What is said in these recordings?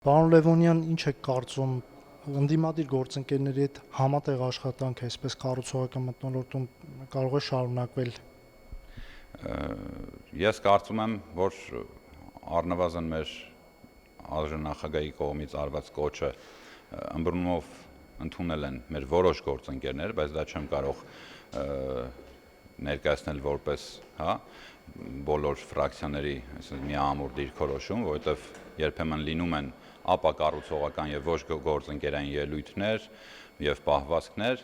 Պարոն Լևոնյան, ինչ եք կարծում, ընդդիմադիր գործընկերների հետ համատեղ աշխատանք այսպես կառուցողական մթնոլորտում կարող է շարունակվել։ Ես կարծում եմ, որ առնվազն մեր արժանախագահի կողմից արված կոչը ըմբռնումով ընդունել են մեր որոշ գործընկերներ, բայց դա չեմ կարող ներկայացնել որպես բոլոր ֆրակցիաների միամուռ դիրքորոշում, որովհետև երբեմն լինում են ապակառուցողական եւ ոչ գործընկերային ելույթներ եւ պահվածքներ։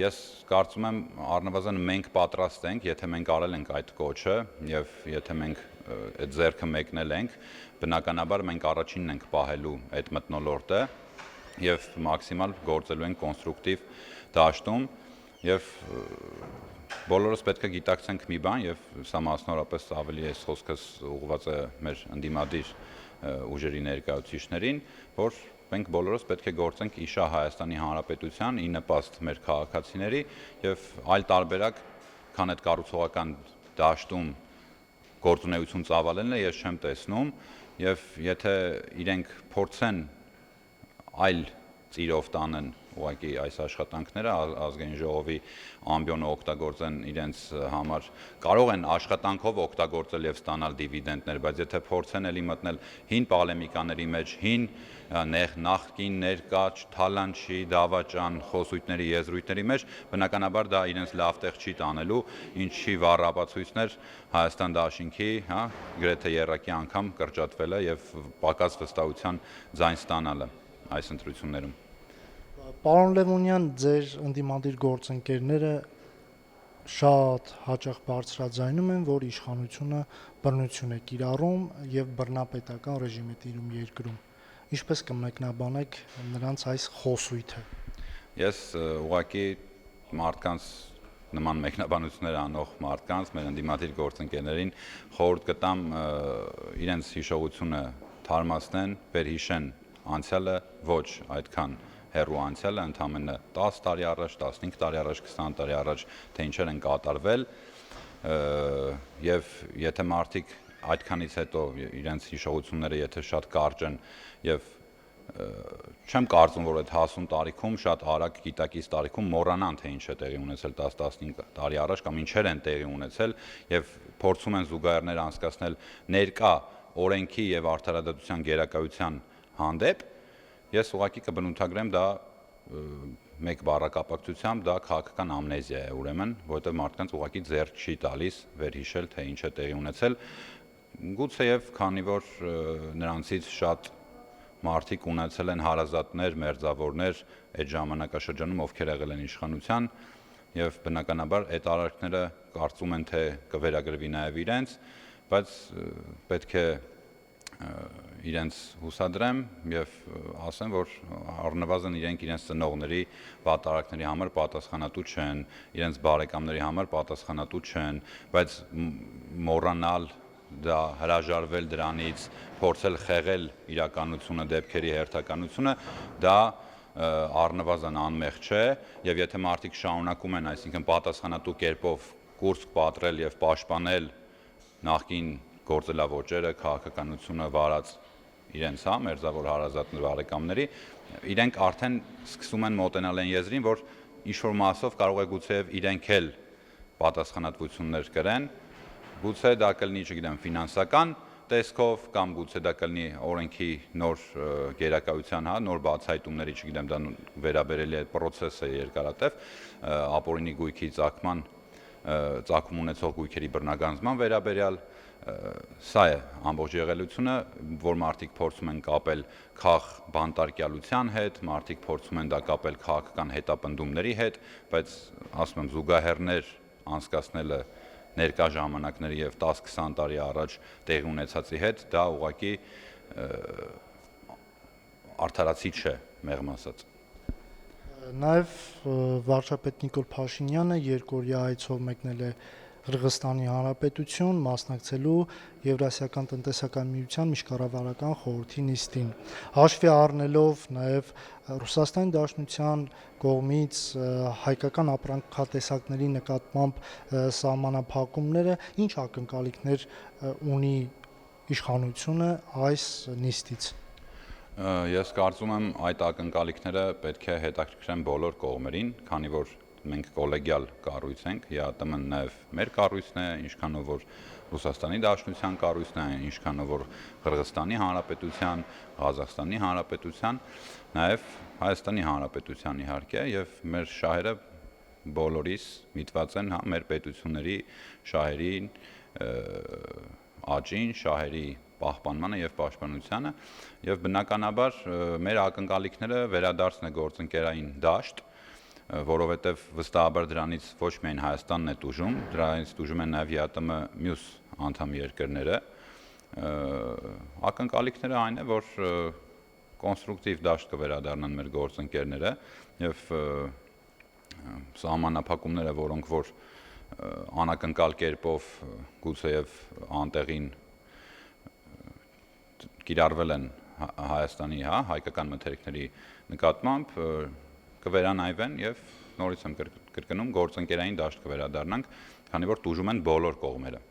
Ես կարծում եմ առնվազն մենք պատրաստ ենք, եթե մենք արել ենք այդ կոչը եւ եթե մենք այդ ձեռքը մեկնել ենք, բնականաբար մենք առաջինն ենք պահելու այդ մթնոլորտը եւ մաքսիմալ գործելու ենք կոնստրուկտիվ դաշտում եւ բոլորս պետք է գիտակցենք մի բան եւ սա մասնավորապես ավելի այս խոսքս ուղղված է մեր ընդդիմադիր ուժերի ներկայացուցիչներին, որ մենք բոլորս պետք է գործենք իշա Հայաստանի Հանրապետության ի նպաստ մեր քաղաքացիների եւ այլ տարբերակ, քան այդ կառուցողական դաշտում գործունեություն ծավալելն է, ես չեմ տեսնում եւ եթե իրենք փորձեն այլ ծիրով տանեն ուղղակի այս աշխատանքները ազգային ժողովի ամբիոնը օգտագործեն իրենց համար կարող են աշխատանքով օգտագործել եւ ստանալ դիվիդենդներ, բայց եթե փորձեն էլի մտնել հին պոլեմիկաների մեջ, հին նախկին ներկա թալանչի, դավաճան, խոսույթների, եզրույթների մեջ, բնականաբար դա իրենց լավ տեղ չի տանելու, ինչի վառ ապացույցներ Հայաստան դաշինքի, գրեթե եռակի անգամ կրճատվել է եւ պակաս վստահության ձայն ստանալը այս ընտրություններում։ Պարոն Լևոնյան, ձեր ընդդիմադիր գործընկերները շատ հաճախ բարձրաձայնում են, որ իշխանությունը բռնություն է կիրառում եւ բռնապետական ռեժիմ է տիրում երկրում։ Ինչպես կմեկնաբանեք նրանց այս խոսույթը։ Ես ուղղակի մարդկանց նման մեկնաբանություններ անող մարդկանց, մեր ընդդիմադիր գործընկերներին խորհուրդ կտամ իրենց հիշողությունը թարմացնեն, վերհիշեն անցյալը, ոչ այդքան հեռու անցյալը, ընդամենը 10 տարի առաջ, 15 տարի առաջ, 20 տարի առաջ, թե ինչեր են կատարվել եւ եթե մարդիկ այդքանից հետո իրենց հիշողությունները եթե շատ կարճ են եւ չեմ կարծում, որ այդ հասուն տարիքում շատ արագ գիտակից տարիքում մոռանան թե ինչ է տեղի ունեցել 10-15 տարի առաջ կամ ինչեր են տեղի ունեցել եւ փորձում են զուգահեռներ անցկացնել ներկա օրենքի եւ արդարադատության գերակայության հանդեպ, ես ուղղակի կբնութագրեմ դա մեկ բառակապակցությամբ դա քաղաքական ամնեզիա է ուրեմն, որովհետեւ մարդկանց ուղղակի ձեռք չի տալիս վերհիշել թե ինչ է տեղի ունեցել, գուցեև քանի որ նրանցից շատ մարդիկ ունեցել են հարազատներ, մերձավորներ այդ ժամանակաշրջանում, ովքեր եղել են իշխանության եւ բնականաբար այդ արարքները կարծում են թե կվերագրվի նաեւ իրենց, բայց պետք է իրենց հուսադրեմ եւ ասեմ, որ առնվազն իրենք իրենց ծնողների պատարակների համար պատասխանատու չեն, իրենց բարեկամների համար պատասխանատու չեն, բայց մոռանալ դա հրաժարվել դրանից, փորձել խեղել իրականությունը, դեպքերի հերթականությունը, դա առնվազն անմեղ չէ եւ եթե մարդիկ շարունակում են, այսինքն պատասխանատու կերպով կուրս պատրել եւ պաշտպանել նախկին գործելավոճերը, քաղաքականությունը վարած իրենց մերձավոր հարազատ բարեկամների, իրենք արդեն սկսում են մոտենալ այն եզրին, որ ինչ-որ մասով կարող է գուցեև իրենք էլ պատասխանատվություններ կրեն, գուցե դա կլինի, չգիտեմ, ֆինանսական տեսքով կամ գուցե դա կլինի օրենքի նոր գերակայության, նոր բացահայտումների, չգիտեմ, դա վերաբերելի է process-ը երկարատև, ապօրինի գույքի ծագում ունեցող գույքերի բռնագանձման վերաբերյալ, սա է ամբողջ եղելությունը, որ մարդիկ փորձում են կապել քաղ բանտարկյալության հետ, մարդիկ փորձում են դա կապել քաղաքական հետապնդումների հետ, բայց ասում եմ զուգահեռներ անցկացնելը ներկա ժամանակների եւ 10-20 տարի առաջ տեղի ունեցածի հետ, դա ուղղակի արդարացի չէ, մեղմ ասած։ Նաեւ վարչապետ Նիկոլ Փաշինյանը երկօրյա այցով մեկնել է Qırğızstani Հանրապետություն մասնակցելու Եվրասիական տնտեսական միության միջկառավարական խորհրդի նիստին։ Հաշվի առնելով նաեւ Ռուսաստանի Դաշնության կողմից հայկական ապրանքատեսակների նկատմամբ սահմանափակումները, ինչ ակնկալիքներ ունի իշխանությունը այս նիստից։ Ես կարծում եմ այդ ակնկալիքները պետք է հետաքրքրեն բոլոր կողմերին, քանի որ մենք կոլեգիալ կառույց ենք, ԵԱՏՄ-ն նաև մեր կառույցն է, ինչքանով որ Ռուսաստանի Դաշնության կառույցն է, ինչքանով որ Қырғызստանի Հանրապետության, Ղազախստանի Հանրապետության, նաև Հայաստանի Հանրապետության իհարկե, եւ մեր շահերը բոլորիս միտված են, հա, մեր պետությունների շահերին, աճին, շահերի պահպանմանը եւ պաշտպանությանը եւ բնականաբար մեր ակնկալիքները վերադարձն է գործընկերային դաշտ, որովհետեւ վստահաբար դրանից ոչ միայն Հայաստանն է տուժում, դրանից տուժում են նաեւ ԵԱՏՄ մյուս անդամ երկրները։ Ակնկալիքները այն է, որ կոնստրուկտիվ դաշտ կվերադառնան մեր գործընկերները եւ սահմանափակումները, որոնք որ անակնկալ կերպով գուցեև անտեղին կիրառվել են Հայաստանի, հա, հայկական մթերքների նկատմամբ կվերանայվեն եւ նորից եմ կրկնում գործընկերային դաշտ կվերադառնանք, քանի որ տուժում են բոլոր կողմերը։